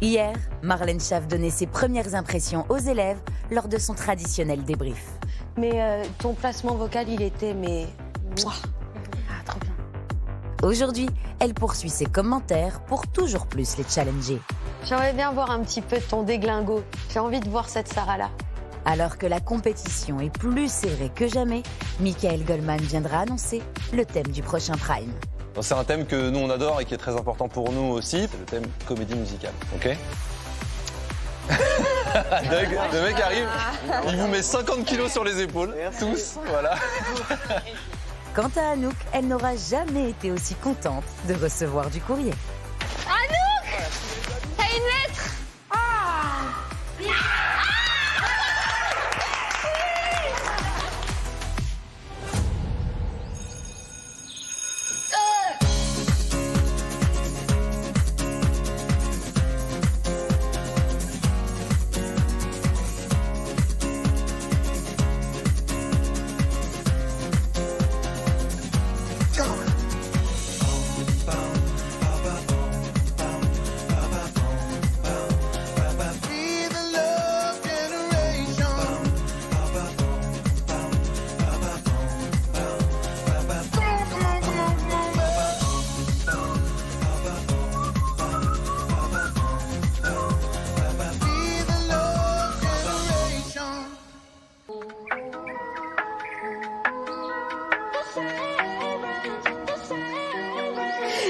Hier, Marlène Schaaf donnait ses premières impressions aux élèves lors de son traditionnel débrief. Mais ton placement vocal, il était, Ah, trop bien. Aujourd'hui, elle poursuit ses commentaires pour toujours plus les challenger. J'aimerais bien voir un petit peu ton déglingo. J'ai envie de voir cette Sarah-là. Alors que la compétition est plus serrée que jamais, Michael Goldman viendra annoncer le thème du prochain Prime. C'est un thème que nous on adore et qui est très important pour nous aussi, c'est le thème comédie musicale, ok? Doug, le mec arrive, il vous met 50 kilos sur les épaules, tous, voilà. Quant à Anouk, elle n'aura jamais été aussi contente de recevoir du courrier. Anouk! T'as une lettre?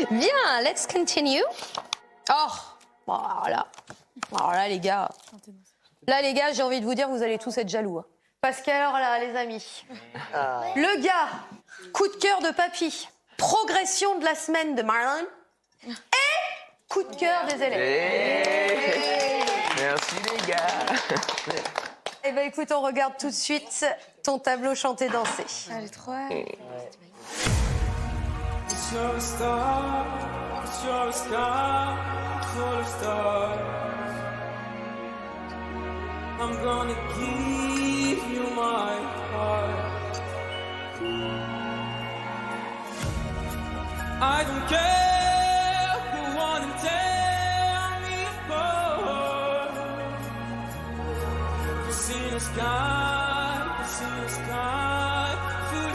Bien, let's continue. Oh, bon, alors là, les gars. Là, les gars, j'ai envie de vous dire, vous allez tous être jaloux. Hein. Parce qu'alors là, les amis, le gars, coup de cœur de papy, progression de la semaine de Marlène et coup de cœur des élèves. Merci les gars. Eh ben écoute, on regarde tout de suite ton tableau chanter-danser. Elle est trop... It's your star, it's your sky, full of stars. I'm gonna give you my heart. I don't care who wanna tear me apart. Cause in the sky, full of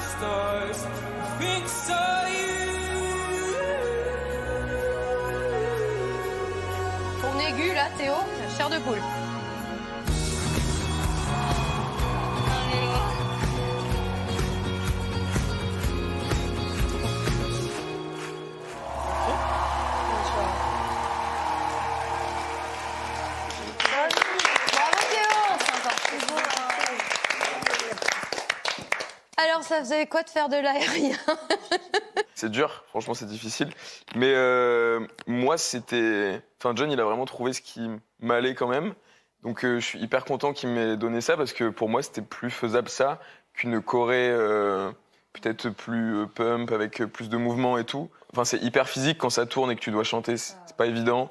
stars. I think so you. Ton aigu là, Théo, chair de poule. Alors, ça faisait quoi de faire de l'aérien? C'est dur, franchement c'est difficile. Mais moi c'était... Enfin John il a vraiment trouvé ce qui m'allait quand même. Donc je suis hyper content qu'il m'ait donné ça parce que pour moi c'était plus faisable ça qu'une choré peut-être plus pump avec plus de mouvements et tout. Enfin c'est hyper physique quand ça tourne et que tu dois chanter, c'est pas évident.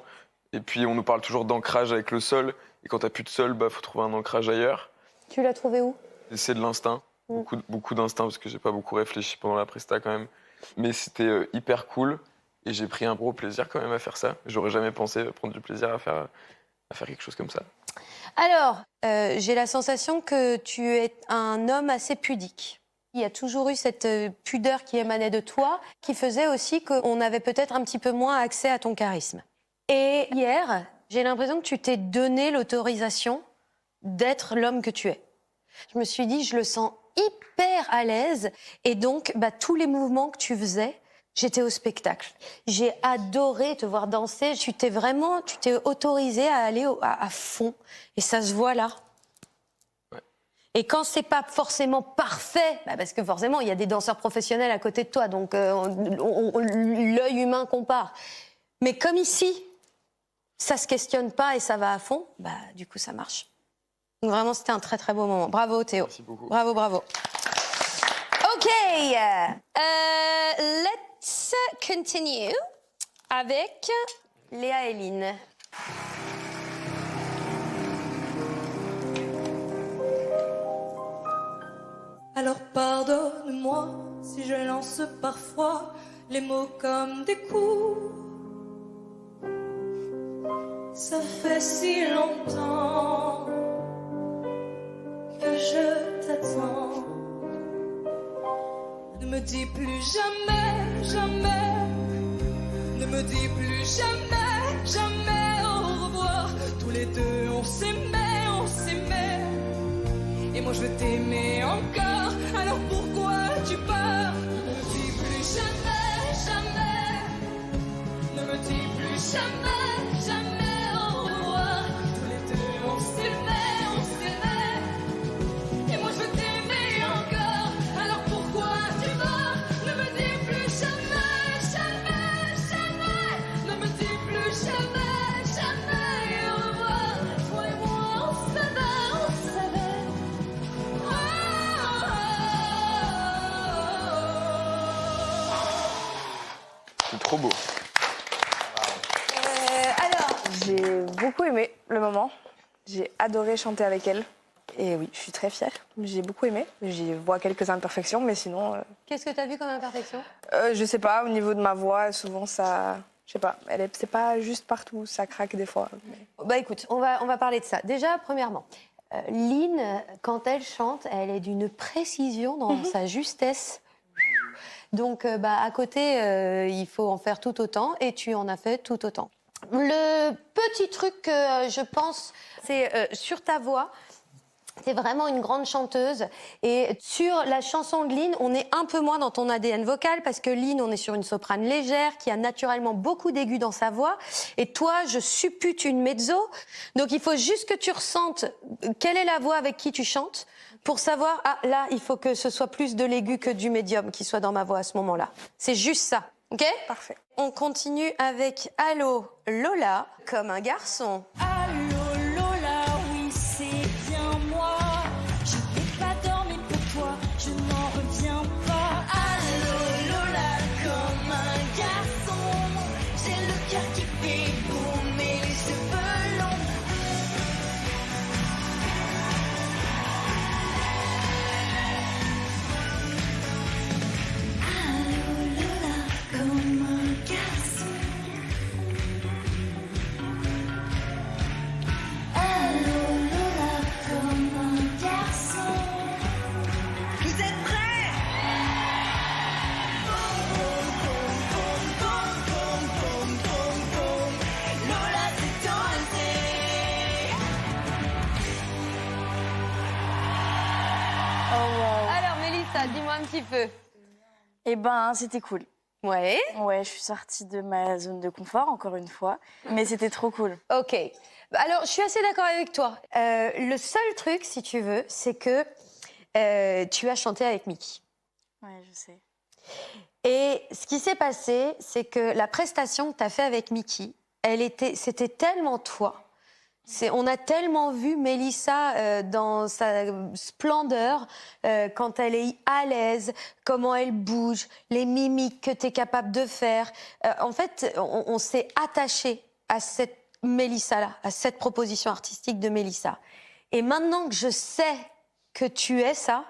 Et puis on nous parle toujours d'ancrage avec le sol. Et quand t'as plus de sol, bah faut trouver un ancrage ailleurs. Tu l'as trouvé où? C'est de l'instinct. Beaucoup d'instinct parce que j'ai pas beaucoup réfléchi pendant la presta quand même. Mais c'était hyper cool et j'ai pris un gros plaisir quand même à faire ça. J'aurais jamais pensé prendre du plaisir à faire quelque chose comme ça. Alors, j'ai la sensation que tu es un homme assez pudique. Il y a toujours eu cette pudeur qui émanait de toi, qui faisait aussi qu'on avait peut-être un petit peu moins accès à ton charisme. Et hier, j'ai l'impression que tu t'es donné l'autorisation d'être l'homme que tu es. Je me suis dit, je le sens hyper à l'aise. Et donc, tous les mouvements que tu faisais, j'étais au spectacle. J'ai adoré te voir danser. Tu t'es autorisé à aller à fond. Et ça se voit là. Ouais. Et quand c'est pas forcément parfait, parce que forcément, il y a des danseurs professionnels à côté de toi, donc l'œil humain compare. Mais comme ici, ça se questionne pas et ça va à fond, du coup, ça marche. Donc vraiment, c'était un très très beau moment. Bravo Théo. Merci beaucoup. Bravo, bravo. OK. Let's continue avec Léa Héline. Alors pardonne-moi si je lance parfois les mots comme des coups. Ça fait si longtemps que je t'attends. Ne me dis plus jamais, jamais. Ne me dis plus jamais, jamais au revoir. Tous les deux on s'aimait, on s'aimait. Et moi je veux t'aimer encore. Alors pourquoi tu pars? Ne me dis plus jamais, jamais. Ne me dis plus jamais, jamais au revoir. Tous les deux on s'aimait, on s'aimait. Et moi je veux t'aimer encore. Alors pourquoi tu pars? Ne me dis plus jamais, jamais, jamais. Ne me dis plus jamais, jamais au revoir. Toi et moi on s'aimait, on s'aimait. C'est trop beau. Alors, J'ai beaucoup aimé le moment. J'ai adoré chanter avec elle. Et oui, je suis très fière. J'ai beaucoup aimé. J'y vois quelques imperfections, mais sinon, qu'est-ce que tu as vu comme imperfection? je sais pas, au niveau de ma voix, souvent ça... Je sais pas, c'est pas juste partout, ça craque des fois. Mais... Bah écoute, on va parler de ça. Déjà, premièrement, Lynn, quand elle chante, elle est d'une précision dans sa justesse. Donc, à côté, il faut en faire tout autant, et tu en as fait tout autant. Le petit truc que je pense, c'est sur ta voix. T'es vraiment une grande chanteuse. Et sur la chanson de Lynn, on est un peu moins dans ton ADN vocal parce que Lynn, on est sur une soprane légère qui a naturellement beaucoup d'aigus dans sa voix. Et toi, je suppute une mezzo. Donc il faut juste que tu ressentes quelle est la voix avec qui tu chantes pour savoir, ah là, il faut que ce soit plus de l'aigu que du médium qui soit dans ma voix à ce moment-là. C'est juste ça. OK ? Parfait. On continue avec Allô Lola, comme un garçon. Allô Lola, oui c'est bien moi. Je n'ai pas dormi pour toi, je n'en reviens pas. Allô Lola, comme un garçon. J'ai le cœur qui fait boum et les cheveux longs. Allô Lola, comme un garçon. Allô Lola, comme un garçon. Vous êtes prêts? Boum, boum, boum, boum, boum, boum, boum, boum. Lola s'est enlevée. Alors Mélissa, dis-moi un petit peu. Eh ben, c'était cool. Ouais. Ouais, je suis sortie de ma zone de confort, encore une fois. Mais c'était trop cool. Ok. Alors, je suis assez d'accord avec toi. Le seul truc, si tu veux, c'est que tu as chanté avec Mickey. Ouais, je sais. Et ce qui s'est passé, c'est que la prestation que tu as fait avec Mickey, c'était tellement toi. On a tellement vu Mélissa dans sa splendeur, quand elle est à l'aise, comment elle bouge, les mimiques que tu es capable de faire. En fait, on s'est attaché à cette Mélissa-là, à cette proposition artistique de Mélissa. Et maintenant que je sais que tu es ça,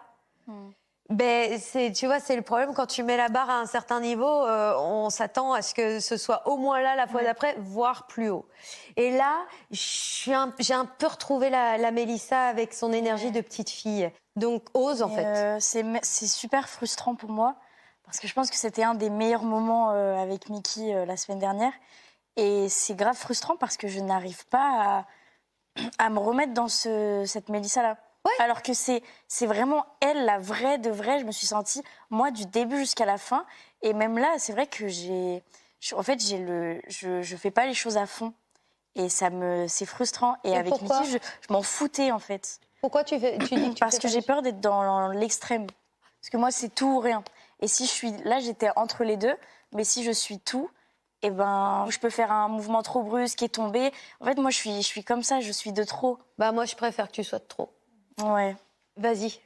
tu vois, c'est le problème quand tu mets la barre à un certain niveau, on s'attend à ce que ce soit au moins là la fois d'après, voire plus haut. Et là, j'ai un peu retrouvé la Mélissa avec son énergie de petite fille. Donc ose en fait. C'est super frustrant pour moi parce que je pense que c'était un des meilleurs moments avec Mickey la semaine dernière. Et c'est grave frustrant parce que je n'arrive pas à me remettre dans cette Mélissa-là. Ouais. Alors que c'est vraiment elle, la vraie de vraie. Je me suis sentie, moi, du début jusqu'à la fin. Et même là, c'est vrai que je fais pas les choses à fond. Et c'est frustrant. Et avec pourquoi Mickey, je m'en foutais, en fait. Pourquoi tu dis que tu Parce fais que pas j'ai les peur d'être dans l'extrême. Parce que moi, c'est tout ou rien. Et si je suis... Là, j'étais entre les deux. Mais si je suis tout, eh ben, je peux faire un mouvement trop brusque et tomber. En fait, moi, je suis comme ça. Je suis de trop. Bah moi, je préfère que tu sois de trop. Ouais. Vas-y.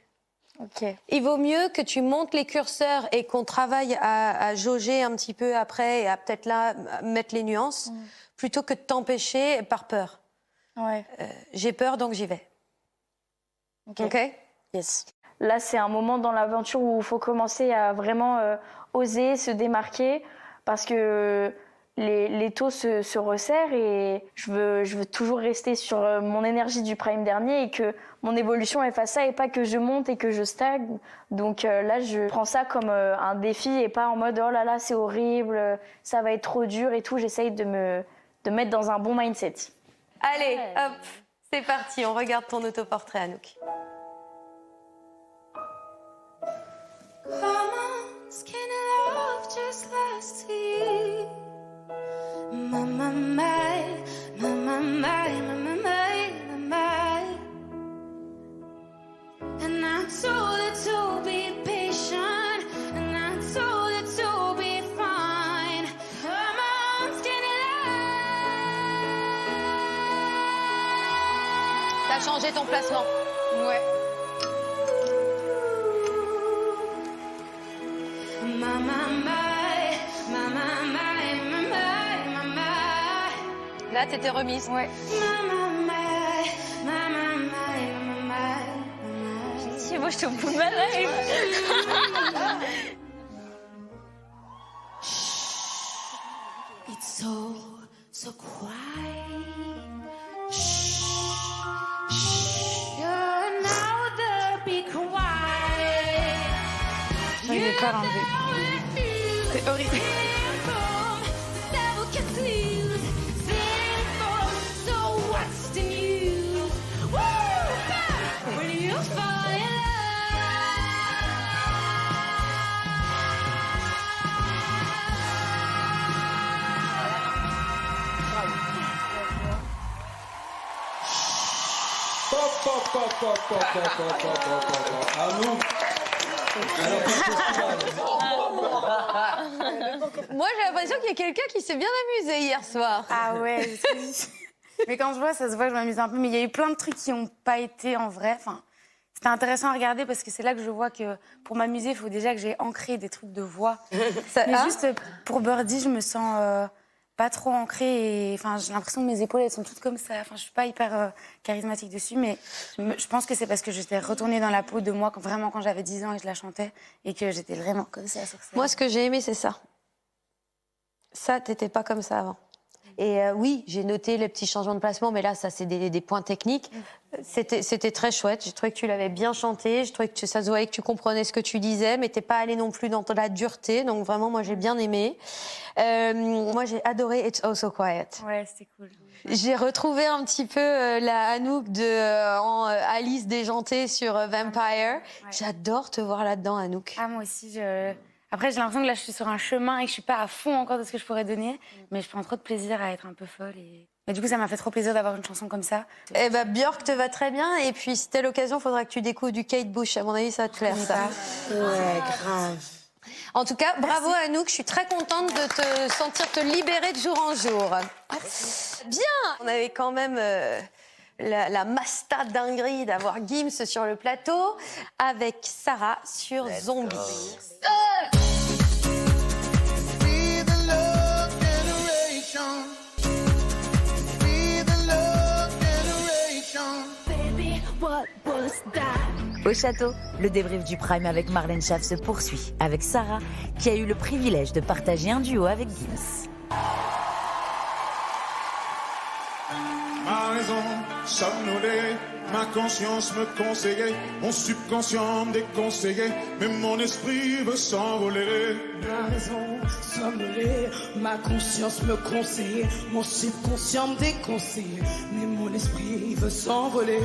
Ok. Il vaut mieux que tu montes les curseurs et qu'on travaille à jauger un petit peu après et à peut-être là mettre les nuances, plutôt que de t'empêcher par peur. Ouais. J'ai peur, donc j'y vais. Ok. Yes. Là, c'est un moment dans l'aventure où il faut commencer à vraiment oser se démarquer parce que l'étau se resserre et je veux toujours rester sur mon énergie du prime dernier et que mon évolution elle fasse ça et pas que je monte et que je stagne. Donc là, je prends ça comme un défi et pas en mode « oh là là, c'est horrible, ça va être trop dur et tout ». J'essaye de me mettre dans un bon mindset. Allez, hop, c'est parti, on regarde ton autoportrait, Anouk. Come on, skinny love just last week. My, my, my, my, my, my, my, my, my, my. And I told it to be patient, and I told it to be fine. Come on, skinny love. T'as changé ton placement. Ouais. My, my, my, my, my, my, my, my, my, my. Là, t'étais remise. Ouais. Si, moi, je suis au bout de ma life. It's so quiet. Shh, shh. You're now the big quiet. J'arrivais pas à l'enlever. C'est horrible. Moi, j'ai l'impression qu'il y a quelqu'un qui s'est bien amusé hier soir. Ah ouais, mais quand je vois, ça se voit que je m'amuse un peu. Mais il y a eu plein de trucs qui n'ont pas été en vrai. Enfin, c'était intéressant à regarder parce que c'est là que je vois que pour m'amuser, il faut déjà que j'ai ancré des trucs de voix. Mais juste pour Birdie, je me sens pas trop ancrée. Et, enfin, j'ai l'impression que mes épaules, elles sont toutes comme ça. Enfin, je suis pas hyper charismatique dessus, mais je pense que c'est parce que j'étais retournée dans la peau de moi quand j'avais 10 ans et je la chantais et que j'étais vraiment comme ça sur scène. Moi, ce que j'ai aimé, c'est ça. Ça, t'étais pas comme ça avant. Et oui, j'ai noté les petits changements de placement, mais là, ça, c'est des points techniques. C'était très chouette. J'ai trouvé que tu l'avais bien chanté. Je trouvais que ça se voyait que tu comprenais ce que tu disais, mais t'es pas allé non plus dans la dureté. Donc vraiment, moi, j'ai bien aimé. Moi, j'ai adoré It's Oh So Quiet. Ouais, c'était cool. J'ai retrouvé un petit peu la Anouk en Alice déjantée sur Vampire. Ouais. J'adore te voir là-dedans, Anouk. Ah, moi aussi, Après, j'ai l'impression que là, je suis sur un chemin et que je suis pas à fond encore de ce que je pourrais donner. Mais je prends trop de plaisir à être un peu folle. Mais du coup, ça m'a fait trop plaisir d'avoir une chanson comme ça. Eh ben, Björk te va très bien. Et puis, si t'as l'occasion, il faudra que tu découvres du Kate Bush. À mon avis, ça va te plaire, ça. Ouais, grave. En tout cas, bravo Anouk. Je suis très contente de te sentir te libérer de jour en jour. Bien. On avait quand même... la masta dinguerie d'avoir Gims sur le plateau avec Sarah sur Zombie. Au château, le débrief du Prime avec Marlène Schaaf se poursuit avec Sarah qui a eu le privilège de partager un duo avec Gims. Ma raison somnolait, ma conscience me conseillait, mon subconscient me déconseillait, mais mon esprit veut s'envoler. Ma raison somnolait, ma conscience me conseillait, mon subconscient me déconseillait, mais mon esprit veut s'envoler.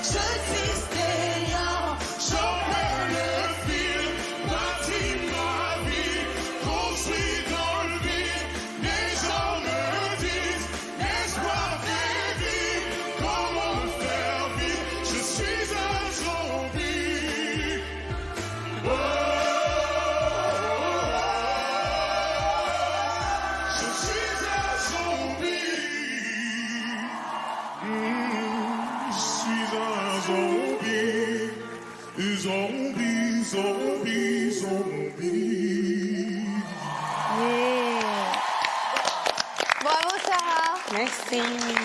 Je suis rien, j'en perds le fil, bâtis ma vie, construis dans le vide, les gens me disent, l'espoir des vies, comment faire vivre, je suis un zombie. Oh, je suis un zombie. Zombie, zombie, zombie. Bravo Sarah. Merci.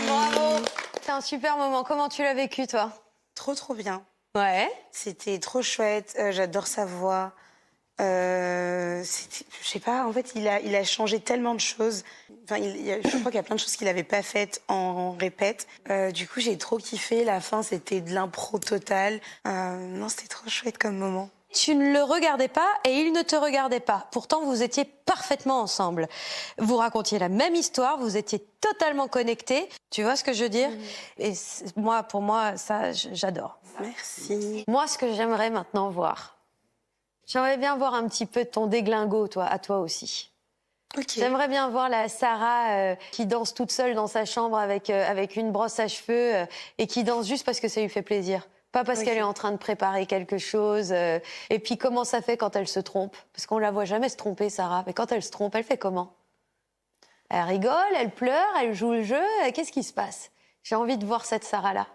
Bravo. C'est un super moment. Comment tu l'as vécu, toi? Trop bien. Ouais. C'était trop chouette. J'adore sa voix. Je sais pas, en fait, il a changé tellement de choses. Enfin, je crois qu'il y a plein de choses qu'il n'avait pas faites en répète. Du coup, j'ai trop kiffé. La fin, c'était de l'impro totale. Non, c'était trop chouette comme moment. Tu ne le regardais pas et il ne te regardait pas. Pourtant, vous étiez parfaitement ensemble. Vous racontiez la même histoire, vous étiez totalement connectés. Tu vois ce que je veux dire? Et pour moi, ça, j'adore. Merci. Moi, ce que j'aimerais maintenant voir, j'aimerais bien voir un petit peu ton déglingo, à toi aussi. Okay. J'aimerais bien voir la Sarah qui danse toute seule dans sa chambre avec une brosse à cheveux et qui danse juste parce que ça lui fait plaisir. Pas parce qu'elle est en train de préparer quelque chose. Et puis comment ça fait quand elle se trompe? Parce qu'on la voit jamais se tromper, Sarah. Mais quand elle se trompe, elle fait comment? Elle rigole, elle pleure, elle joue le jeu. Qu'est-ce qui se passe? J'ai envie de voir cette Sarah-là.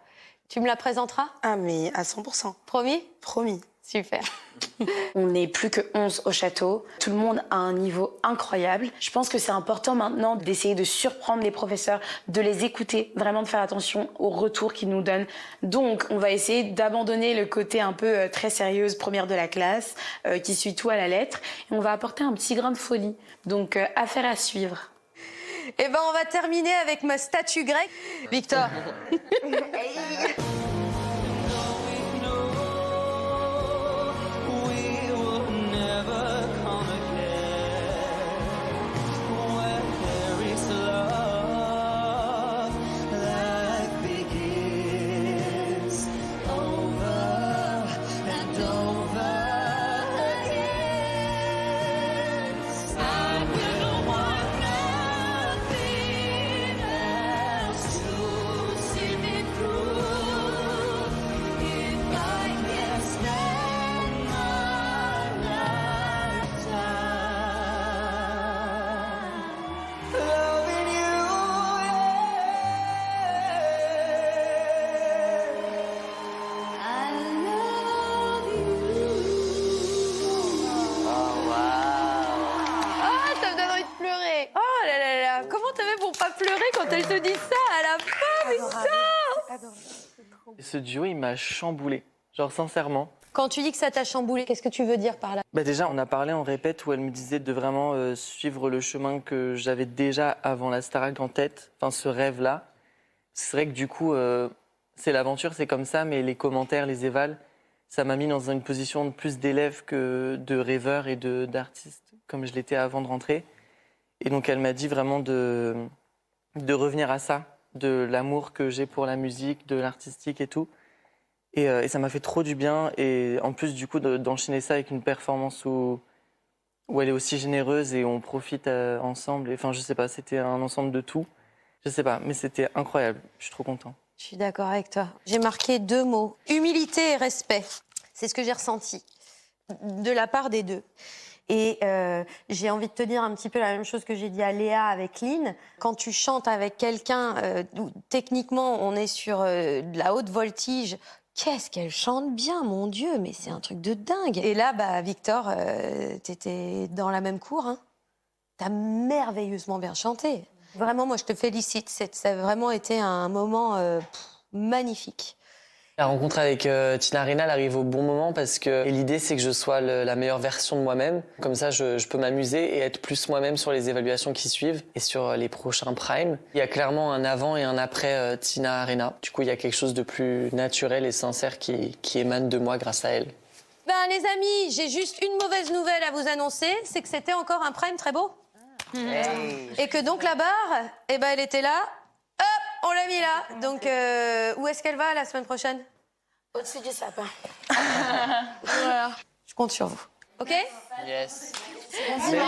Tu me la présenteras? Ah, mais à 100%. Promis? Promis. Super. On n'est plus que 11 au château. Tout le monde a un niveau incroyable. Je pense que c'est important maintenant d'essayer de surprendre les professeurs, de les écouter, vraiment de faire attention aux retours qu'ils nous donnent. Donc, on va essayer d'abandonner le côté un peu très sérieuse, première de la classe, qui suit tout à la lettre. Et on va apporter un petit grain de folie. Donc, affaire à suivre. Eh ben, on va terminer avec ma statue grecque. Victor. Quand elle te dit ça à la fin, Victor! Ce duo, il m'a chamboulé. Genre, sincèrement. Quand tu dis que ça t'a chamboulé, qu'est-ce que tu veux dire par là? Déjà, on a parlé en répète où elle me disait de vraiment suivre le chemin que j'avais déjà avant la Starac en tête. Enfin, ce rêve-là. C'est vrai que du coup, c'est l'aventure, c'est comme ça, mais les commentaires, les évals, ça m'a mis dans une position de plus d'élève que de rêveur et d'artiste, comme je l'étais avant de rentrer. Et donc, elle m'a dit vraiment de revenir à ça, de l'amour que j'ai pour la musique, de l'artistique et tout. Et ça m'a fait trop du bien. Et en plus, du coup, d'enchaîner ça avec une performance où elle est aussi généreuse et on profite ensemble. Et, enfin, je sais pas, c'était un ensemble de tout. Je sais pas, mais c'était incroyable. Je suis trop content. Je suis d'accord avec toi. J'ai marqué 2 mots. Humilité et respect. C'est ce que j'ai ressenti de la part des deux. Et j'ai envie de te dire un petit peu la même chose que j'ai dit à Léa avec Lynn. Quand tu chantes avec quelqu'un, techniquement, on est sur de la haute voltige. Qu'est-ce qu'elle chante bien, mon Dieu, mais c'est un truc de dingue. Et là, Victor, t'étais dans la même cour. Hein. T'as merveilleusement bien chanté. Vraiment, moi, je te félicite. Ça a vraiment été un moment magnifique. La rencontre avec Tina Arena, elle arrive au bon moment parce que l'idée, c'est que je sois la meilleure version de moi-même. Comme ça, je peux m'amuser et être plus moi-même sur les évaluations qui suivent et sur les prochains primes. Il y a clairement un avant et un après Tina Arena. Du coup, il y a quelque chose de plus naturel et sincère qui émane de moi grâce à elle. Les amis, j'ai juste une mauvaise nouvelle à vous annoncer, c'est que c'était encore un prime très beau. Hey. Et que donc la barre, elle était là. Hop, on l'a mis là. Donc, où est-ce qu'elle va la semaine prochaine? Au-dessus du sapin. Voilà. Je compte sur vous. OK? Yes. Merci. Bye,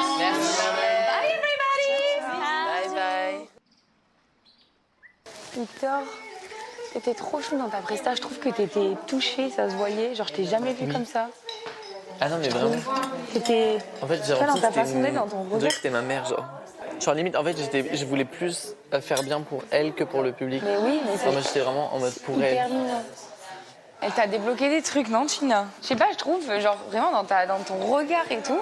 everybody. Bye, bye. Victor, t'étais trop chou dans ta presta. Je trouve que t'étais touchée, ça se voyait. Genre, je t'ai jamais vu comme ça. Ah non, mais vraiment. T'étais... En fait, j'ai dans ta façon d'être, dans ton regard. On dirait que c'était ma mère, genre. Genre limite, en fait, je voulais plus faire bien pour elle que pour le public. Mais oui, mais c'est... Moi, j'étais vraiment en mode pour elle. Mignon. Elle t'a débloqué des trucs, non, Tina? Je sais pas, je trouve, genre, vraiment, dans ton regard et tout.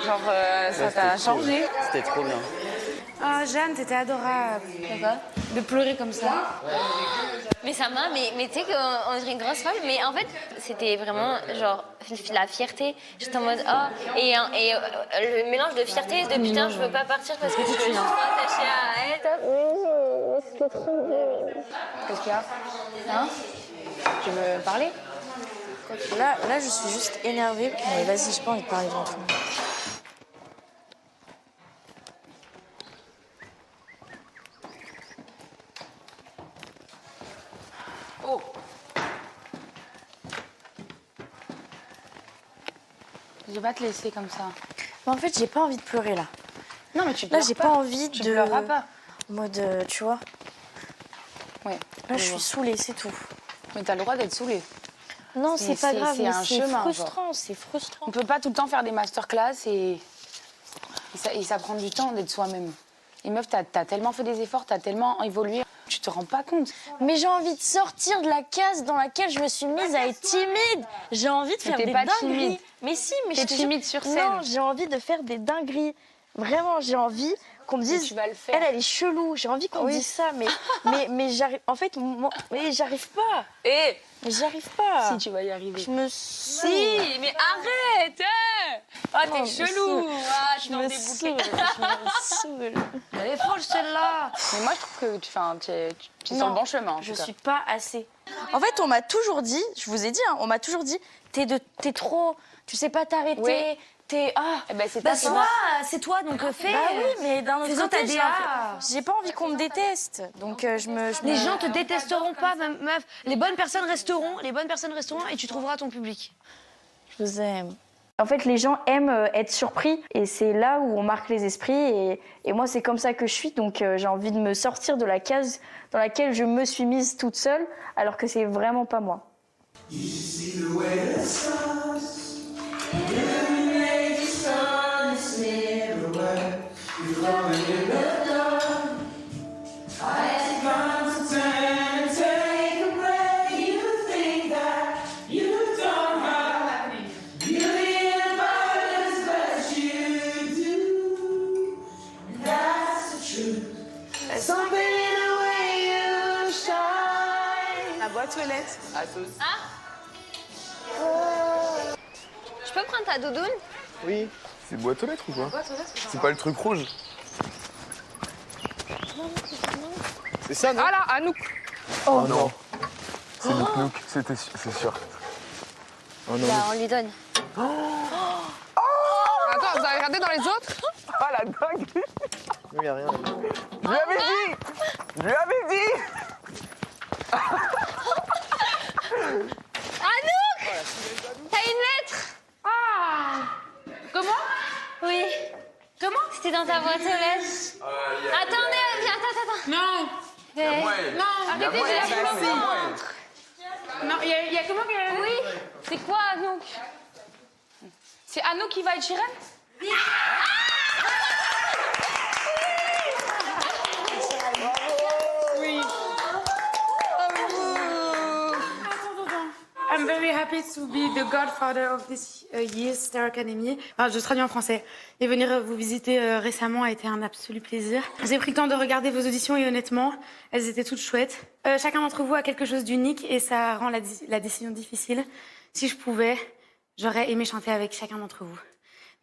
Genre, ça t'a changé. C'était trop bien. Ah, Jeanne, t'étais adorable. D'accord. De pleurer comme ça. Mais ça m'a, mais tu sais qu'on dirait une grosse folle, mais en fait, c'était vraiment genre la fierté. J'étais en mode oh, et le mélange de fierté et de putain, je veux pas partir parce que je suis trop attachée à elle. C'était trop beau. Qu'est-ce qu'il y a? Hein? Tu veux parler? Là, je suis juste énervée. Mais vas-y, j'ai pas envie de parler devant tout le monde. Oh. Je vais pas te laisser comme ça. Mais en fait, j'ai pas envie de pleurer là. Non, mais tu Là, pleures j'ai pas. pas envie Tu de. pleureras pas. En mode, tu vois. Ouais. Là, je suis saoulée, c'est tout. Mais t'as le droit d'être saoulée. Non, c'est pas grave, C'est mais un c'est chemin. frustrant, c'est frustrant. On peut pas tout le temps faire des masterclass et ça prend du temps d'être soi-même. Et meuf, t'as tellement fait des efforts, t'as tellement évolué, tu te rends pas compte. Mais j'ai envie de sortir de la case dans laquelle je me suis mise à être timide. J'ai envie de faire des pas dingueries. timide. Mais si, mais T'es je te timide jure- sur scène. Non, j'ai envie de faire des dingueries. Vraiment, j'ai envie qu'on me dise. Tu vas le faire. Elle est chelou. J'ai envie qu'on me dise ça, mais j'arrive. En fait, mais j'arrive pas. Et Mais j'arrive pas. si tu vas y arriver. Je me Si, mais arrête. Ah, Non, t'es je me chelou. saoule. Ah, Je dans me des saoule. bouquets. Je me saoule. Elle est folle celle-là. Mais moi, je trouve que tu es sur le bon chemin. En Je tout cas. suis pas assez. En fait, on m'a toujours dit, je vous ai dit, on m'a toujours dit, t'es trop, tu sais pas t'arrêter, Oui. t'es Eh ben, c'est bah, ta faute. c'est toi, donc fais. Bah oui, mais d'un autre Faisons côté, ta DA. j'ai pas envie qu'on me déteste, donc Les gens te détesteront pas, meuf. Les bonnes personnes resteront et tu trouveras ton public. Je vous aime. En fait, les gens aiment être surpris et c'est là où on marque les esprits. Et moi, c'est comme ça que je suis. Donc, j'ai envie de me sortir de la case dans laquelle je me suis mise toute seule, alors que c'est vraiment pas moi. La boîte aux lettres. Je peux prendre ta doudoune? Oui. C'est boîte aux lettres ou quoi? C'est pas le truc rouge? C'est ça, non? Ah là, Anouk. Oh non. C'est Nouk, c'est sûr. Oh non. Bah, on lui donne. Attends, vous avez regardé dans les autres? Ah la dingue! Il y a rien. Je lui avais dit! Je lui avais dit! Anouk! T'as une lettre? Ah! Comment? Oui. Comment? C'était dans ta boîte aux lettres. Attendez, attends. Non. Non, arrêtez, j'ai la bah, boîte. Non, il y a comment qu'il y a... Oui. C'est quoi, Anouk? C'est Anouk qui va être Chirène? Oui. I'm very happy to be the godfather of this year's Star Academy. Alors, je traduis en français. Et venir vous visiter récemment a été un absolu plaisir. J'ai pris le temps de regarder vos auditions et honnêtement, elles étaient toutes chouettes. Chacun d'entre vous a quelque chose d'unique et ça rend la décision difficile. Si je pouvais, j'aurais aimé chanter avec chacun d'entre vous.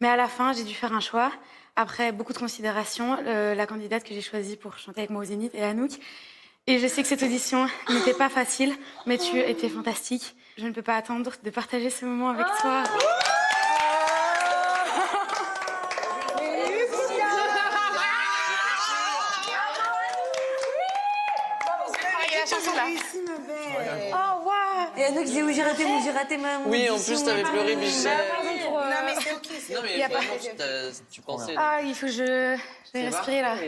Mais à la fin, j'ai dû faire un choix. Après beaucoup de considération, la candidate que j'ai choisie pour chanter avec moi au Zénith est Anouk. Et je sais que cette audition n'était pas facile, mais tu étais fantastique. Je ne peux pas attendre de partager ce moment avec toi. Oh, waouh! Et Anouk disait, oui, j'ai raté ma Oui, en audition. plus, t'avais pleuré, Michel. Non, mais c'est ok. Non, mais Y a pas- vraiment, tu pensais. Ah, il faut que je vais respirer là. Je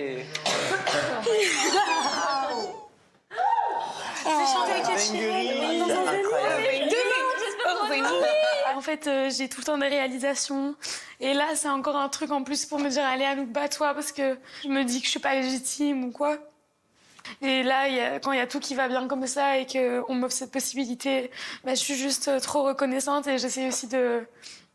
vais chanter avec Ed Sheeran dans un vélo. En fait, j'ai tout le temps des réalisations. Et là, c'est encore un truc en plus pour me dire, allez, Anouk, bats-toi, parce que je me dis que je suis pas légitime ou quoi. Et là, quand il y a tout qui va bien comme ça et qu'on m'offre cette possibilité, bah, je suis juste trop reconnaissante et j'essaie aussi de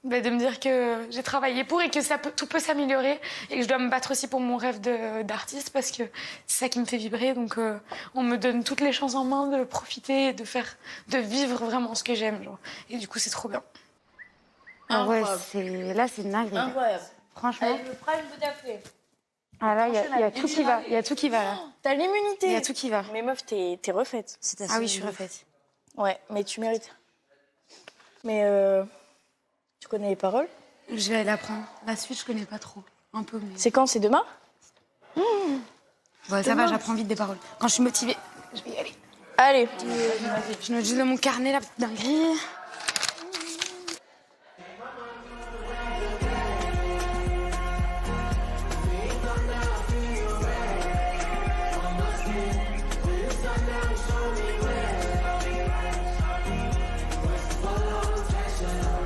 de me dire que j'ai travaillé pour et que tout peut s'améliorer et que je dois me battre aussi pour mon rêve d'artiste parce que c'est ça qui me fait vibrer. Donc on me donne toutes les chances en main de profiter et de vivre vraiment ce que j'aime. Et du coup, c'est trop bien. Ah ouais, là, c'est une dinguerie. Incroyable. Franchement. Allez, le prime peut t'appeler. Ah là, il y a tout qui va. Il y a tout qui va là. T'as l'immunité. Il y a tout qui va. Mais meuf, t'es refaite. Ah oui, je suis refaite. Ouais, mais tu mérites. Mais tu connais les paroles? Je vais aller apprendre. La suite, je connais pas trop. Un peu, mais... C'est quand? C'est demain? Ouais, ça va, j'apprends vite des paroles. Quand je suis motivée, je vais y aller. Allez. Je note juste dans mon carnet la petite dinguerie.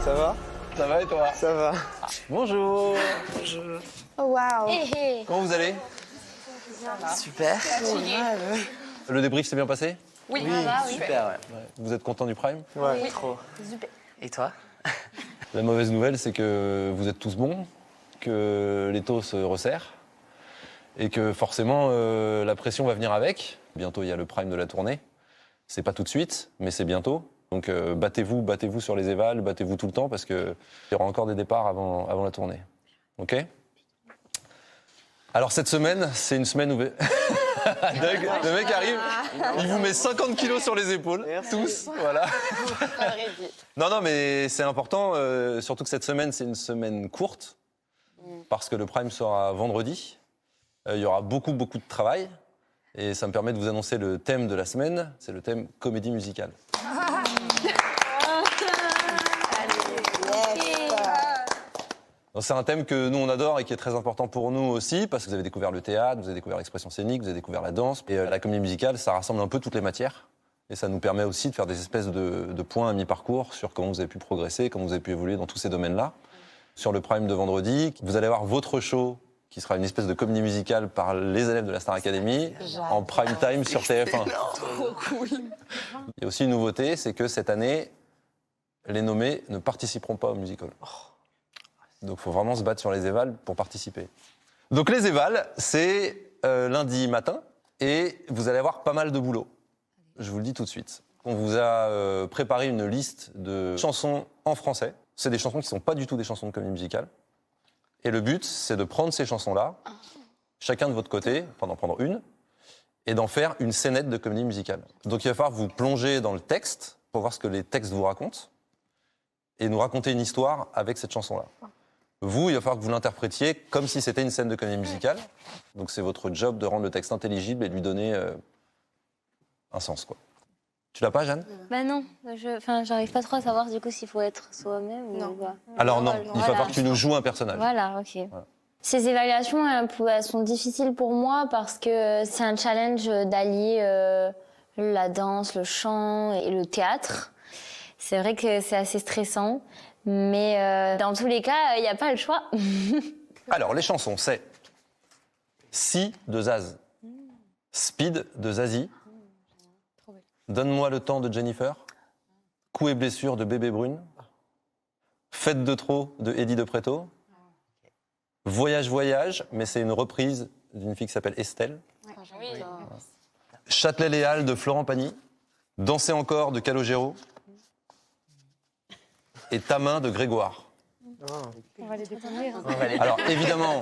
Ça va? Ça va et toi? Ça va. Bonjour. Bonjour. Oh waouh. Comment vous allez? Super. Le débrief s'est bien passé? Oui, super, ouais. Vous êtes content du Prime? Ouais, trop. Super. Et toi? La mauvaise nouvelle, c'est que vous êtes tous bons, que l'étau se resserre et que forcément la pression va venir avec. Bientôt, il y a le Prime de la tournée. C'est pas tout de suite, mais c'est bientôt. Donc battez-vous sur les évals, battez-vous tout le temps parce qu'il y aura encore des départs avant la tournée. OK? Alors cette semaine, c'est une semaine où... Doug, le mec arrive, il vous met 50 kilos sur les épaules, tous, voilà. Non, mais c'est important, surtout que cette semaine, c'est une semaine courte, parce que le Prime sera vendredi. Il y aura beaucoup de travail, et ça me permet de vous annoncer le thème de la semaine, c'est le thème comédie musicale. C'est un thème que nous on adore et qui est très important pour nous aussi parce que vous avez découvert le théâtre, vous avez découvert l'expression scénique, vous avez découvert la danse. Et la comédie musicale, ça rassemble un peu toutes les matières. Et ça nous permet aussi de faire des espèces de points à mi-parcours sur comment vous avez pu progresser, comment vous avez pu évoluer dans tous ces domaines-là. Sur le Prime de vendredi, vous allez avoir votre show qui sera une espèce de comédie musicale par les élèves de la Star Academy en prime time sur TF1. Trop cool. Il y a aussi une nouveauté, c'est que cette année, les nommés ne participeront pas au musical. Donc il faut vraiment se battre sur les évals pour participer. Donc les évals, c'est lundi matin et vous allez avoir pas mal de boulot. Je vous le dis tout de suite. On vous a préparé une liste de chansons en français. C'est des chansons qui ne sont pas du tout des chansons de comédie musicale. Et le but, c'est de prendre ces chansons-là, chacun de votre côté, d'en prendre une, et d'en faire une scénette de comédie musicale. Donc il va falloir vous plonger dans le texte pour voir ce que les textes vous racontent et nous raconter une histoire avec cette chanson-là. Vous, il va falloir que vous l'interprétiez comme si c'était une scène de comédie musicale. Donc c'est votre job de rendre le texte intelligible et de lui donner un sens, quoi. Tu l'as pas, Jeanne? Bah non, j'arrive pas trop à savoir du coup s'il faut être soi-même ou quoi. Alors non, il va falloir que tu nous joues un personnage. Voilà, ok. Voilà. Ces évaluations, elles sont difficiles pour moi parce que c'est un challenge d'allier la danse, le chant et le théâtre. C'est vrai que c'est assez stressant, mais dans tous les cas, il n'y a pas le choix. Alors, les chansons, c'est Si de Zaz, Speed de Zazie, Donne-moi le temps de Jennifer, Coups et blessures de Bébé Brune, Fête de trop de Eddie de Pretto, Voyage, voyage, mais c'est une reprise d'une fille qui s'appelle Estelle, Châtelet-Léal de Florent Pagny, Danser encore de Calogero et Ta main de Grégoire. On va les découvrir. Alors évidemment,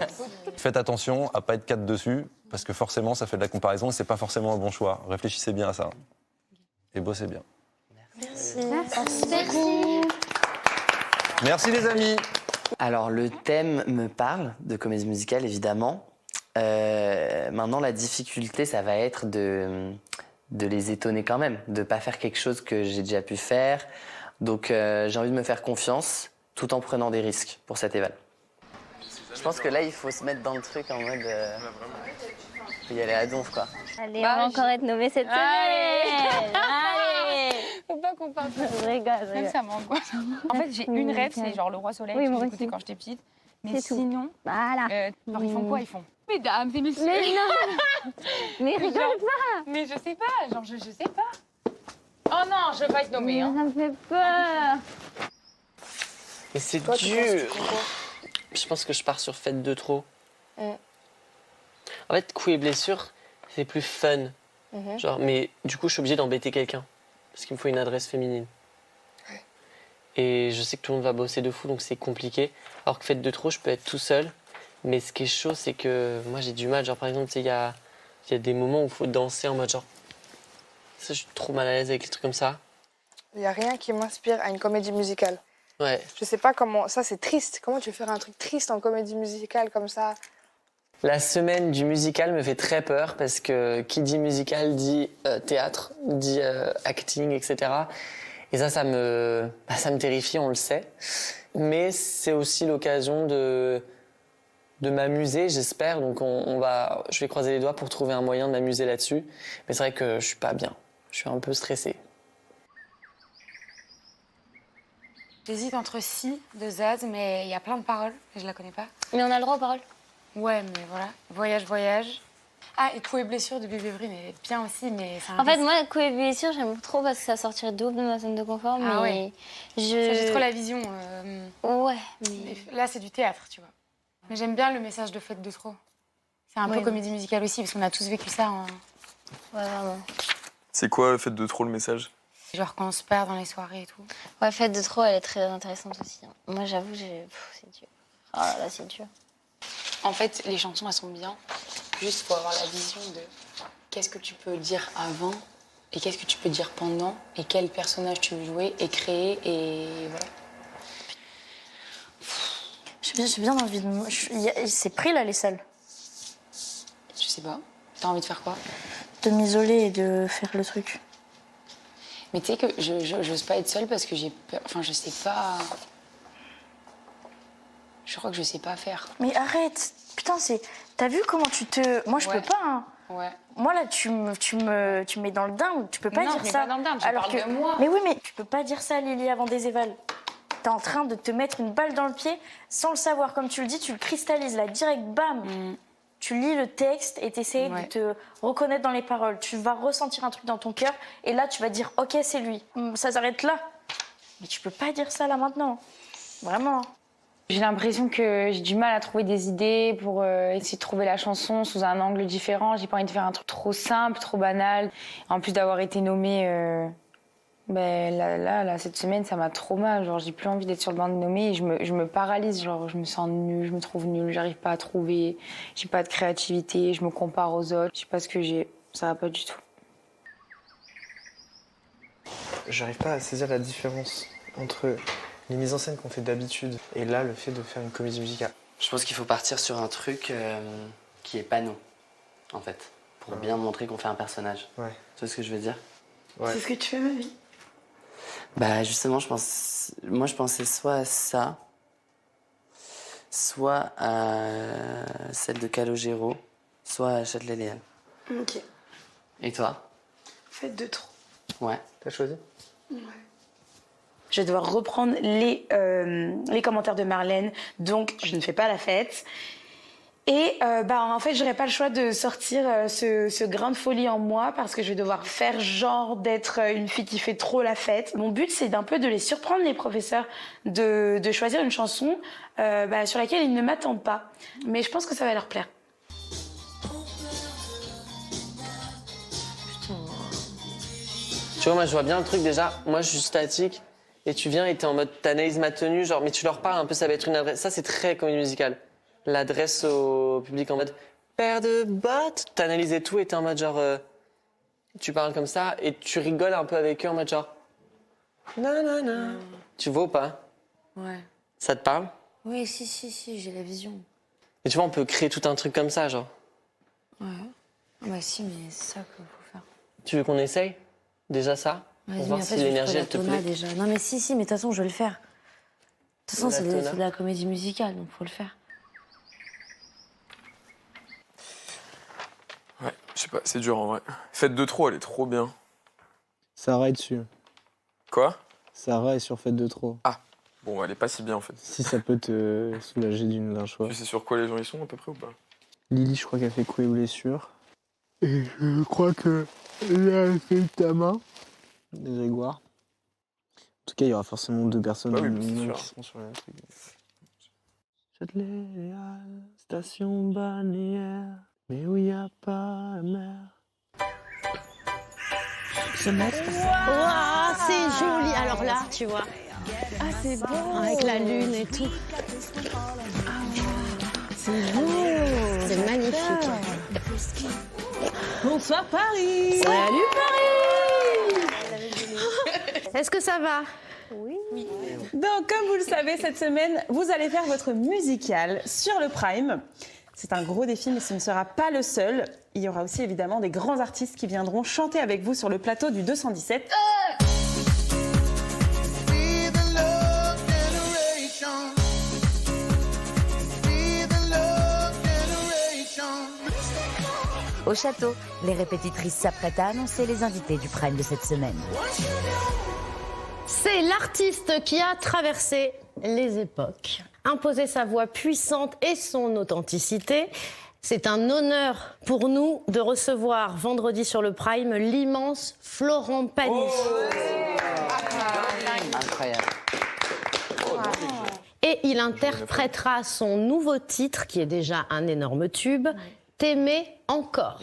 faites attention à pas être 4 dessus, parce que forcément ça fait de la comparaison et c'est pas forcément un bon choix. Réfléchissez bien à ça. Et bossez bien. Merci. Merci. Merci les amis. Alors le thème me parle de comédie musicale évidemment. Maintenant la difficulté ça va être de les étonner quand même, de pas faire quelque chose que j'ai déjà pu faire. Donc j'ai envie de me faire confiance tout en prenant des risques pour cet éval. Je pense que là il faut se mettre dans le truc en mode faut y aller à donf quoi. Allez, on va encore être nommé cette semaine. Allez. Faut pas qu'on parle. Je rigole. Même ça m'angoisse. En fait, j'ai une rêve, c'est genre Le Roi Soleil, que j'ai écouté quand j'étais petite. Mais sinon, voilà. Genre, ils font quoi? Ils font Mesdames et messieurs. Mais non. Mais rigole pas. Mais je sais pas, genre je sais pas. Oh non, je veux pas être nommée. Ça me fait peur. Mais c'est Toi, tu penses que dur. tu prends quoi Je pense que je pars sur fête de trop. Mm. En fait, coups et blessures, c'est plus fun. Mhm. Genre, mais du coup, je suis obligée d'embêter quelqu'un. Parce qu'il me faut une adresse féminine. Et je sais que tout le monde va bosser de fou, donc c'est compliqué. Alors que fête de trop, je peux être tout seul. Mais ce qui est chaud, c'est que moi, j'ai du mal. Genre, par exemple, tu sais, il y a des moments où il faut danser en mode genre... Ça, je suis trop mal à l'aise avec les trucs comme ça. Il n'y a rien qui m'inspire à une comédie musicale. Ouais. Je sais pas comment... Ça, c'est triste. Comment tu veux faire un truc triste en comédie musicale comme ça? La semaine du musical me fait très peur parce que qui dit musical dit théâtre, dit acting, etc. Et ça me terrifie, on le sait. Mais c'est aussi l'occasion de m'amuser, j'espère. Donc je vais croiser les doigts pour trouver un moyen de m'amuser là-dessus. Mais c'est vrai que je suis pas bien. Je suis un peu stressée. J'hésite entre Si de Zaz, mais il y a plein de paroles et je la connais pas. Mais on a le droit aux paroles. Ouais, mais voilà. Voyage, voyage. Ah, et Coups et blessures de Bébé Brune est bien aussi, mais c'est un En fait, risque. moi, Coups et blessures, j'aime trop parce que ça sortirait double de ma zone de confort. Mais Ah ouais. J'ai trop la vision. Ouais. Mais là, c'est du théâtre, tu vois. Mais j'aime bien le message de fête de trop. C'est un peu Ouais. comédie musicale aussi, parce qu'on a tous vécu ça. Ouais, vraiment. C'est quoi, fête de trop, le message? Genre quand on se perd dans les soirées et tout. Ouais, fête de trop, elle est très intéressante aussi. Moi, j'avoue, c'est dur. Oh là là, c'est dur. En fait, les chansons, elles sont bien. Juste, faut avoir la vision de qu'est-ce que tu peux dire avant et qu'est-ce que tu peux dire pendant et quel personnage tu veux jouer et créer et voilà. J'ai bien envie de... C'est pris, là, les salles. Je sais pas. T'as envie de faire quoi? De m'isoler et de faire le truc. Mais tu sais que j'ose pas être seule parce que j'ai peur. Enfin, je sais pas. Je crois que je sais pas faire. Mais arrête. Putain, t'as vu comment tu te... Moi, je Ouais. peux pas, hein. Ouais. Moi, là, tu me mets dans le dingue. Tu peux pas Non, dire je mets ça. pas dans le dingue, je parle de moi. Mais oui, mais tu peux pas dire ça, Lily, avant des évals. T'es en train de te mettre une balle dans le pied sans le savoir. Comme tu le dis, tu le cristallises là, direct, bam. Tu lis le texte et t'essayes de te reconnaître dans les paroles. Tu vas ressentir un truc dans ton cœur et là, tu vas dire, ok, c'est lui. Ça s'arrête là. Mais tu peux pas dire ça là maintenant. Vraiment. J'ai l'impression que j'ai du mal à trouver des idées pour essayer de trouver la chanson sous un angle différent. J'ai pas envie de faire un truc trop simple, trop banal. En plus d'avoir été nommée, là, cette semaine, ça m'a trop mal. Genre, j'ai plus envie d'être sur le banc de nommés et je me paralyse. Genre, je me sens nulle, je me trouve nulle, j'arrive pas à trouver. J'ai pas de créativité, je me compare aux autres. Je sais pas ce que j'ai. Ça va pas du tout. J'arrive pas à saisir la différence entre les mises en scène qu'on fait d'habitude et là, le fait de faire une comédie musicale. Je pense qu'il faut partir sur un truc qui est pas nous, en fait, pour bien montrer qu'on fait un personnage. Ouais. Tu vois ce que je veux dire? C'est ce que tu fais, ma vie. Bah justement, je pensais soit à ça, soit à celle de Calogero, soit à Châtelet-Léal. Ok. Et toi? Fête de trop. Ouais. T'as choisi? Ouais. Je vais devoir reprendre les commentaires de Marlène, donc je ne fais pas la fête. Et en fait, j'aurais pas le choix de sortir ce grain de folie en moi parce que je vais devoir faire genre d'être une fille qui fait trop la fête. Mon but, c'est d'un peu de les surprendre, les professeurs, de choisir une chanson sur laquelle ils ne m'attendent pas. Mais je pense que ça va leur plaire. Tu vois, moi, je vois bien le truc déjà. Moi, je suis statique. Et tu viens et t'es en mode, t'analyses ma tenue, genre, mais tu leur parles un peu, ça va être une adresse. Ça, c'est très comédie musicale. L'adresse au public en mode, paire de bottes. T'analyses et tout et t'es en mode, genre, tu parles comme ça et tu rigoles un peu avec eux en mode, genre, nanana. Tu vois ou pas? Ouais. Ça te parle? Oui, si, j'ai la vision. Et tu vois, on peut créer tout un truc comme ça, genre. Ouais. Bah si, mais c'est ça qu'il faut faire. Tu veux qu'on essaye? Déjà ça? Vas-y, Pour voir mais en si fait, je vais l'énergie, faire elle te la tona plaît. déjà. Non, mais si, mais de toute façon, je vais le faire. De toute façon, La c'est tona. de la comédie musicale, donc faut le faire. Ouais, je sais pas, c'est dur en vrai. Fête de trop, elle est trop bien. Sarah est dessus. Quoi? Sarah est sur fête de trop. Ah, bon, elle est pas si bien en fait. Si ça peut te soulager d'un choix. Tu sais sur quoi les gens y sont à peu près ou pas? Lily, je crois qu'elle fait coups et blessures. Et je crois que là, elle fait ta main. Grégoire. tout cas, il y aura forcément 2 personnes oui, minimum c'est sûr. qui seront sur le même truc. Châtelet-Léal, station balnéaire, mais où il n'y a pas la mer. Waouh, c'est joli. Alors là, tu vois. Ah, c'est beau. Avec la lune et tout. C'est beau. C'est magnifique. Bonsoir Paris. Salut Paris. Est-ce que ça va? Oui. Donc, comme vous le savez, cette semaine, vous allez faire votre musical sur le Prime. C'est un gros défi, mais ce ne sera pas le seul. Il y aura aussi évidemment des grands artistes qui viendront chanter avec vous sur le plateau du 217. Au château, les répétitrices s'apprêtent à annoncer les invités du Prime de cette semaine. C'est l'artiste qui a traversé les époques, imposé sa voix puissante et son authenticité. C'est un honneur pour nous de recevoir vendredi sur le Prime l'immense Florent Pagny. Incroyable. Et il interprétera son nouveau titre, qui est déjà un énorme tube, T'aimer encore.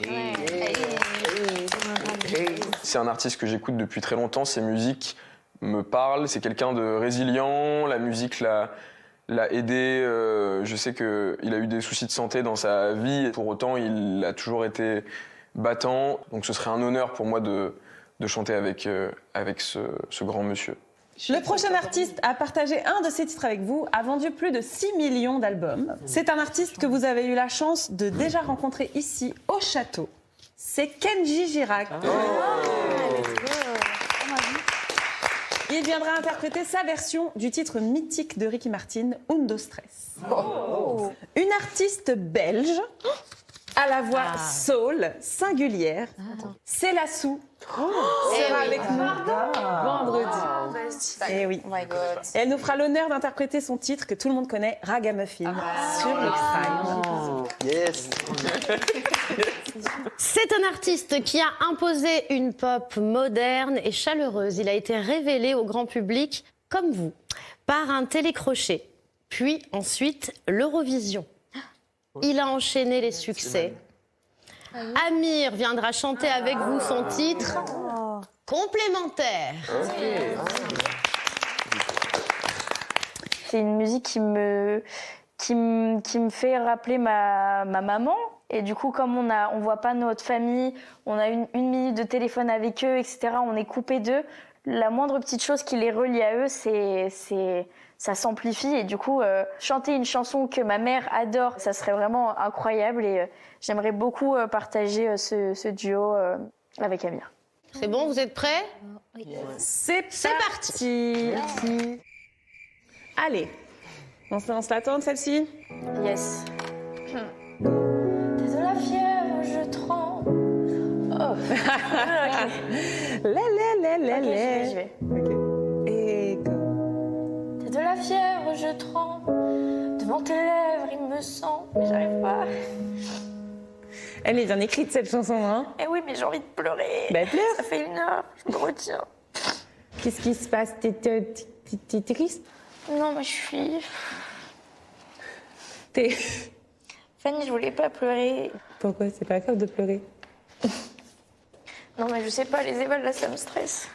C'est un artiste que j'écoute depuis très longtemps, ses musiques me parlent, c'est quelqu'un de résilient, la musique l'a aidé, je sais qu'il a eu des soucis de santé dans sa vie, pour autant il a toujours été battant, donc ce serait un honneur pour moi de chanter avec ce grand monsieur. Le prochain artiste à partager un de ses titres avec vous a vendu plus de 6 millions d'albums. C'est un artiste que vous avez eu la chance de déjà rencontrer ici au château. C'est Kenji Girac. Il viendra interpréter sa version du titre mythique de Ricky Martin, Undo Stress. Une artiste belge à la voix soul singulière, Célassou, sera avec nous vendredi. Et oui. Et elle nous fera l'honneur d'interpréter son titre que tout le monde connaît, Ragamuffin, sur le Prime. Yes. C'est un artiste qui a imposé une pop moderne et chaleureuse. Il a été révélé au grand public, comme vous, par un télécrochet, puis ensuite l'Eurovision. Il a enchaîné les succès. Amir viendra chanter avec vous son titre Complémentaire. C'est une musique qui me fait rappeler ma maman. Et du coup, comme on voit pas notre famille, on a une minute de téléphone avec eux, etc., on est coupé d'eux, la moindre petite chose qui les relie à eux, ça s'amplifie. Et du coup, chanter une chanson que ma mère adore, ça serait vraiment incroyable. Et j'aimerais beaucoup partager ce duo avec Amir. C'est bon, vous êtes prêts? C'est parti. Merci. Allez, on se lance l'attente, celle-ci? Yes. T'es de la fièvre, je tremble. Oh. J'y vais. Et go. T'es de la fièvre, je tremble. Devant tes lèvres, il me semble, mais j'arrive pas. Elle est bien écrite, cette chanson, hein? Eh oui, mais j'ai envie de pleurer. Ben, pleure. Ça fait 1 heure, je me retiens. Qu'est-ce qui se passe? T'es triste? Non, mais je suis... T'es... Fanny, je voulais pas pleurer. Pourquoi? C'est pas grave de pleurer. Non, mais je sais pas, les évals, là, ça me stresse.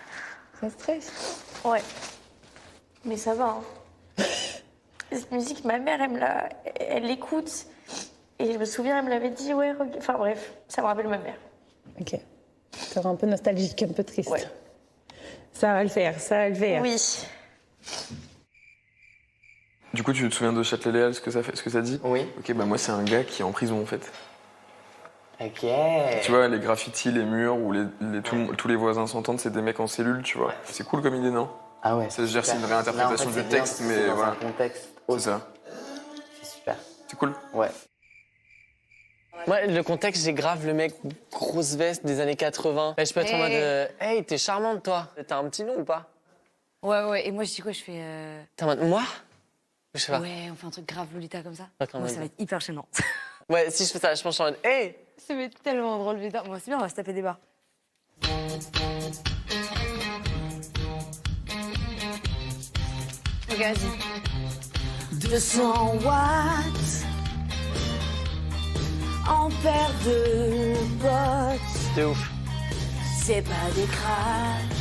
Ça stresse? Ouais. Mais ça va, hein. Cette musique, ma mère, elle l'écoute. Et je me souviens, elle me l'avait dit, ouais, enfin bref, ça me rappelle ma mère. Ok. T'auras un peu nostalgique, un peu triste. Ouais. Ça va le faire, ça va le faire. Oui. Du coup, tu te souviens de Châtelet-Léal, ce que ça dit? Oui. Ok, bah moi, c'est un gars qui est en prison, en fait. Ok. Tu vois, les graffitis, les murs, où tous les voisins s'entendent, c'est des mecs en cellule, tu vois. C'est cool comme idée, non? Ah ouais. C'est-à-dire, c'est une réinterprétation du texte, mais dans voilà. un contexte C'est ça. C'est super. C'est cool? Ouais. Moi, le contexte, j'ai grave le mec grosse veste des années 80. Et je peux être en mode hey, t'es charmante, toi. T'as un petit nom ou pas? Ouais. Et moi, je dis quoi? Je fais. T'es en mode moi? Je sais pas. Ouais, on fait un truc grave Lolita comme ça. D'accord, Moi, vas-y. ça va être hyper gênant. Ouais, si je fais ça, je pense que je suis en mode hey! Ça va être tellement drôle, Lolita. Bon, c'est bien, on va se taper des barres. Ok, vas-y. 200 watts, ampères de potes. De ouf. C'est pas des cracks.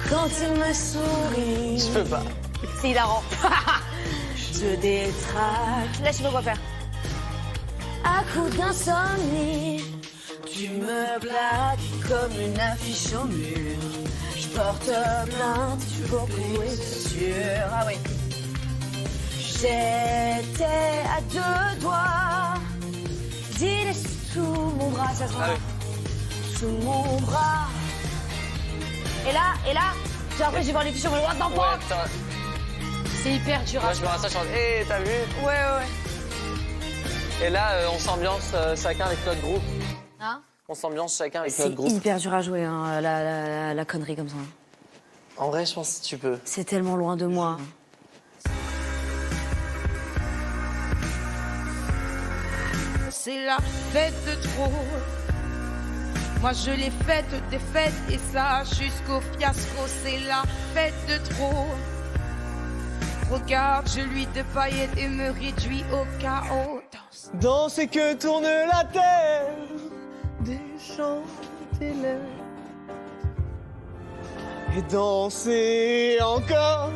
Quand il me sourit, Je peux pas. C'est hilarant. je détraque. Là, je sais pas quoi faire. À coup d'insomnie, tu me plaques comme une affiche au mur. Je porte plainte pour prouver que c'est sûr. Ah oui. J'étais à 2 doigts d'y laisser sous mon bras, ça se voit. Sous mon bras. Et là, puis après, j'ai voir les fiches, on va voir dans Ouais, putain. C'est hyper dur. Moi, je me rassure, je chante. Hé, t'as vu? Ouais. Et là, on s'ambiance chacun avec notre groupe. Hein? On s'ambiance chacun avec C'est notre groupe. hyper dur à jouer, hein, la connerie comme ça. En vrai, je pense que tu peux. C'est tellement loin de moi. C'est la fête de trop. Moi je l'ai faite des fêtes et ça jusqu'au fiasco. C'est la fête de trop. Regarde, je lui de paillettes et me réduis au chaos. Danser que tourne la terre, des chants, des lèvres. Et danser encore.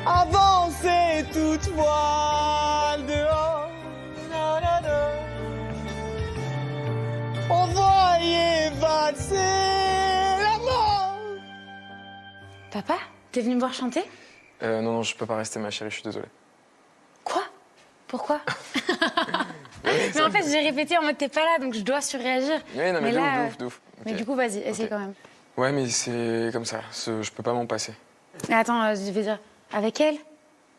Avancer toute voile dehors. Na, na, na. Envoyer valser la mort. Papa, t'es venu me voir chanter? Non, je peux pas rester, ma chérie, je suis désolé. Pourquoi? Mais en fait, j'ai répété en mode t'es pas là, donc je dois surréagir. Oui, non, mais de ouf. Mais du coup, vas-y, essaye quand même. Ouais, mais c'est comme ça, je peux pas m'en passer. Mais attends, je vais dire, avec elle,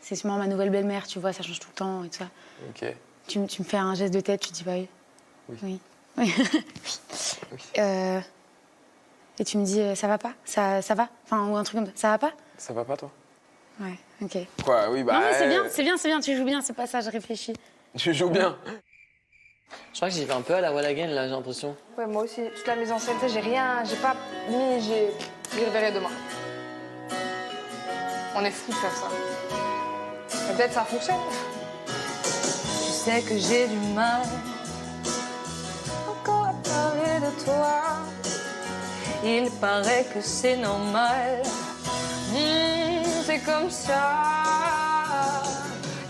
c'est sûrement ma nouvelle belle-mère, tu vois, ça change tout le temps et tout ça. Ok. Tu me fais un geste de tête, tu dis pas oui. Oui. Oui. Et tu me dis, ça va pas? Ça va? Enfin, ou un truc comme ça. Ça va pas? Ça va pas, toi? Ouais, ok. Quoi, oui, bah... Non, mais c'est bien, tu joues bien, c'est pas ça, je réfléchis. Tu joues bien. Je crois que j'y vais un peu à la wall again, là, j'ai l'impression. Ouais, moi aussi. Toute la mise en scène, j'ai pas mis, j'ai reverrai demain. On est fous de faire ça. Mais peut-être ça fonctionne. Tu sais que j'ai du mal encore à parler de toi. Il paraît que c'est normal. C'est comme ça.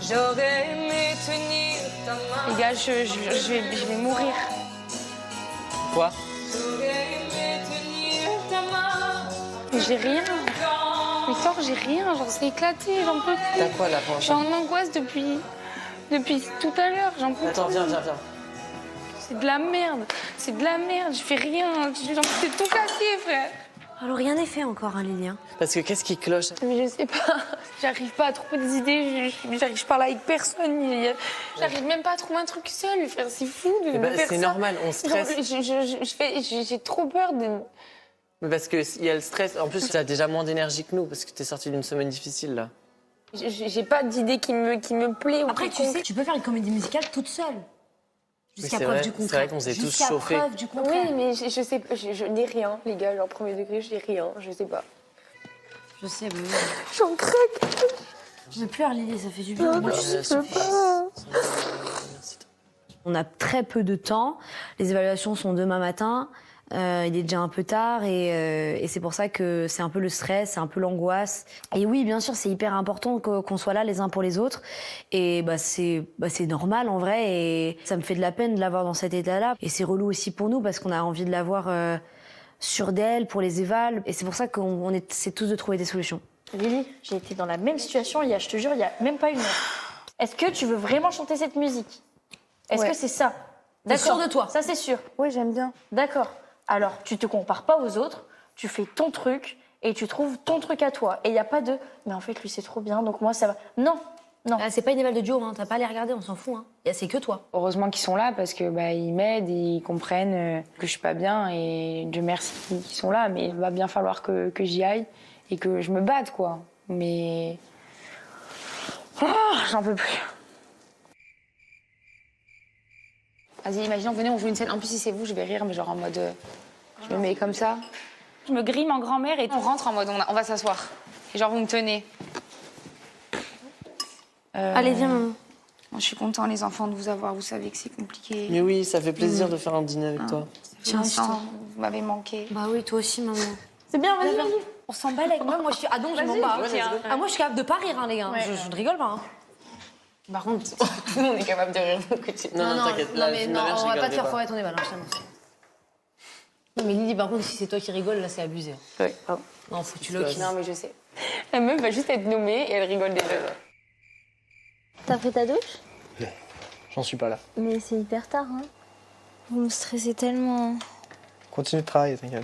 J'aurais aimé tenir ta main. Les gars, je vais mourir. Quoi? J'aurais aimé tenir ta main. Mais j'ai rien. Victor, j'ai rien, genre c'est éclaté, j'en peux plus. T'as quoi là pour Je suis en angoisse depuis tout à l'heure, j'en peux plus. Attends, viens. C'est de la merde, je fais rien, c'est tout cassé, frère. Alors rien n'est fait encore, hein, Lily. Parce que qu'est-ce qui cloche? Mais je sais pas, j'arrive pas à trouver des idées, je parle avec personne, j'arrive même pas à trouver un truc seul, frère, c'est fou de faire ça. C'est normal, on stresse. J'ai trop peur de... Mais parce qu'il y a le stress. En plus, tu as déjà moins d'énergie que nous, parce que tu es sorti d'une semaine difficile, là. J'ai pas d'idée qui me plaît. Après, tu sais, tu peux faire une comédie musicale toute seule. Jusqu'à preuve du contraire. C'est vrai qu'on s'est tous chauffés. Jusqu'à preuve du contraire. Oui, mais je sais pas, je n'ai rien, les gars, genre premier degré, je n'ai rien, je sais pas. Je sais, mais... J'en craque. Je veux pleure, Lily, ça fait du bien. Non, je peux pas. On a très peu de temps. Les évaluations sont demain matin. Il est déjà un peu tard et c'est pour ça que c'est un peu le stress, c'est un peu l'angoisse. Et oui, bien sûr, c'est hyper important qu'on soit là les uns pour les autres. Et c'est normal en vrai. Et ça me fait de la peine de l'avoir dans cet état-là. Et c'est relou aussi pour nous parce qu'on a envie de l'avoir sûre d'elle pour les évals. Et c'est pour ça qu'on essaie tous de trouver des solutions. Lily, j'ai été dans la même situation je te jure, il y a même pas une heure. Est-ce que tu veux vraiment chanter cette musique? Est-ce que c'est ça? T'es sûre de toi? Ça, c'est sûr. Oui, j'aime bien. D'accord. Alors, tu te compares pas aux autres, tu fais ton truc et tu trouves ton truc à toi. Et il n'y a pas de « mais en fait, lui, c'est trop bien, donc moi, ça va ». Non. Ah, c'est pas une éval de duo, hein. T'as pas à les regarder, on s'en fout. Hein. C'est que toi. Heureusement qu'ils sont là parce que ils m'aident, ils comprennent que je suis pas bien et Dieu merci qu'ils sont là. Mais il va bien falloir que j'y aille et que je me batte, quoi. Mais... Oh, j'en peux plus. Vas-y, imaginons, venez, on joue une scène. En plus, si c'est vous, je vais rire, mais genre en mode... je me mets comme ça. Je me grime en grand-mère et on rentre en mode on va s'asseoir. Et genre, vous me tenez. Allez, viens, maman. Je suis content, les enfants, de vous avoir. Vous savez que c'est compliqué. Mais oui, ça fait plaisir de faire un dîner avec toi. Tiens, vous m'avez manqué. Bah oui, toi aussi, maman. C'est bien, vas-y, vas-y. On s'emballe avec moi. Moi, je suis. Ah, donc, je m'en bats. Ah, moi, je suis capable de pas rire, hein, les gars. Ouais. Je ne rigole pas. Hein. Par contre, Tout le monde est capable de rire. Non, t'inquiète. Non, mais non, on va pas te faire foirer ton débat, là, je t'annonce. Non, mais Lily, par contre, si c'est toi qui rigoles, là, c'est abusé. Ouais, pardon. Non, faut que tu le Non, mais je sais. La meuf va juste être nommée et elle rigole déjà. T'as fait ta douche? Non, j'en suis pas là. Mais c'est hyper tard, hein. Vous me stressez tellement. Continue de travailler, t'inquiète.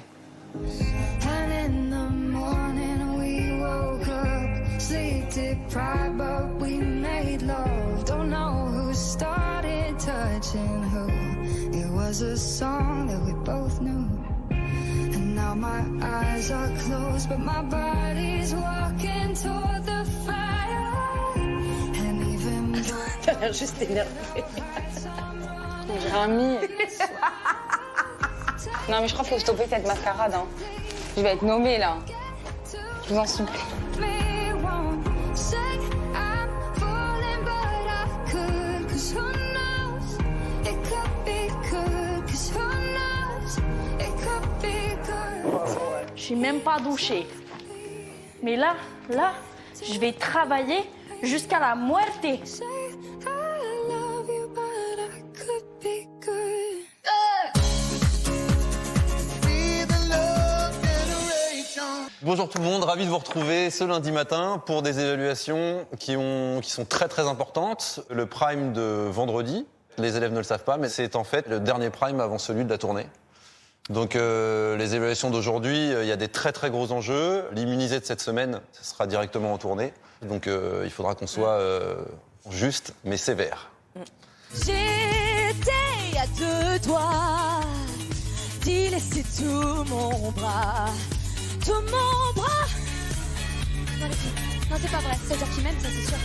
And in the morning we woke up, sleep deprived, but we made love. Don't know who started touching who. It was a song that we both knew. And now my eyes are closed, but my body's walking toward the fire. And even though T'as l'air juste énervée. J'ai un mis. Non, mais je crois qu'il faut stopper cette mascarade. Hein. Je vais être nommée là. Je vous en supplie. me won't say I'm falling, but I could, 'cause who knows? It could be good, 'cause who knows? It could be good. Je suis même pas douchée. Mais là, je vais travailler jusqu'à la muerte. I love you, but I could be good. Bonjour tout le monde, ravi de vous retrouver ce lundi matin pour des évaluations qui sont très très importantes. Le prime de vendredi, les élèves ne le savent pas, mais c'est en fait le dernier prime avant celui de la tournée. Donc les évaluations d'aujourd'hui, il y a des très très gros enjeux. L'immunisé de cette semaine, ce sera directement en tournée. Donc il faudra qu'on soit juste mais sévère. J'étais à 2 doigts d'y laisser tout mon bras. Tout mon bras. Non, c'est pas vrai. C'est-à-dire qu'il m'aime, ça c'est sûr.